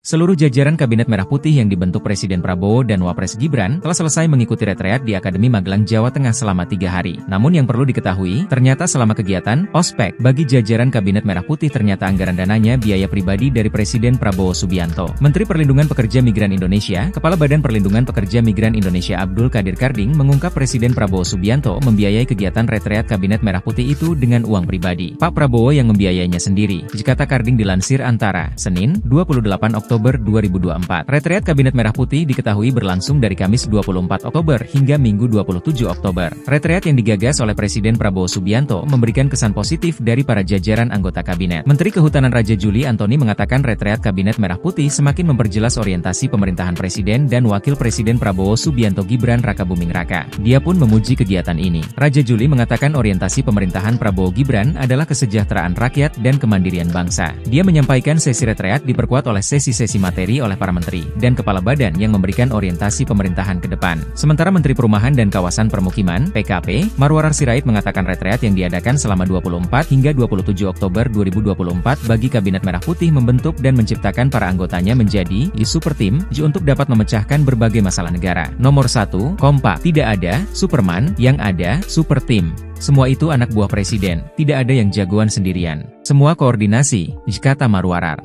Seluruh jajaran Kabinet Merah Putih yang dibentuk Presiden Prabowo dan Wapres Gibran telah selesai mengikuti retreat di Akademi Magelang, Jawa Tengah selama 3 hari. Namun yang perlu diketahui, ternyata selama kegiatan ospek bagi jajaran Kabinet Merah Putih ternyata anggaran dananya biaya pribadi dari Presiden Prabowo Subianto. Menteri Perlindungan Pekerja Migran Indonesia, Kepala Badan Perlindungan Pekerja Migran Indonesia Abdul Qadir Karding mengungkap Presiden Prabowo Subianto membiayai kegiatan retreat Kabinet Merah Putih itu dengan uang pribadi. Pak Prabowo yang membiayainya sendiri, kata Karding dilansir Antara, Senin, 28 Oktober 2024. Retreat Kabinet Merah Putih diketahui berlangsung dari Kamis 24 Oktober hingga Minggu 27 Oktober. Retreat yang digagas oleh Presiden Prabowo Subianto memberikan kesan positif dari para jajaran anggota kabinet. Menteri Kehutanan Raja Juli Antoni mengatakan retreat Kabinet Merah Putih semakin memperjelas orientasi pemerintahan Presiden dan Wakil Presiden Prabowo Subianto Gibran Raka Buming Raka. Dia pun memuji kegiatan ini. Raja Juli mengatakan orientasi pemerintahan Prabowo Gibran adalah kesejahteraan rakyat dan kemandirian bangsa. Dia menyampaikan sesi retreat diperkuat oleh sesi materi oleh para menteri dan kepala badan yang memberikan orientasi pemerintahan ke depan. Sementara Menteri Perumahan dan Kawasan Permukiman (PKP) Marwarar Sirait mengatakan retreat yang diadakan selama 24 hingga 27 Oktober 2024 bagi Kabinet Merah Putih membentuk dan menciptakan para anggotanya menjadi super team untuk dapat memecahkan berbagai masalah negara. Nomor 1, kompak. Tidak ada Superman, yang ada super team. Semua itu anak buah presiden, tidak ada yang jagoan sendirian. Semua koordinasi, kata Marwarar.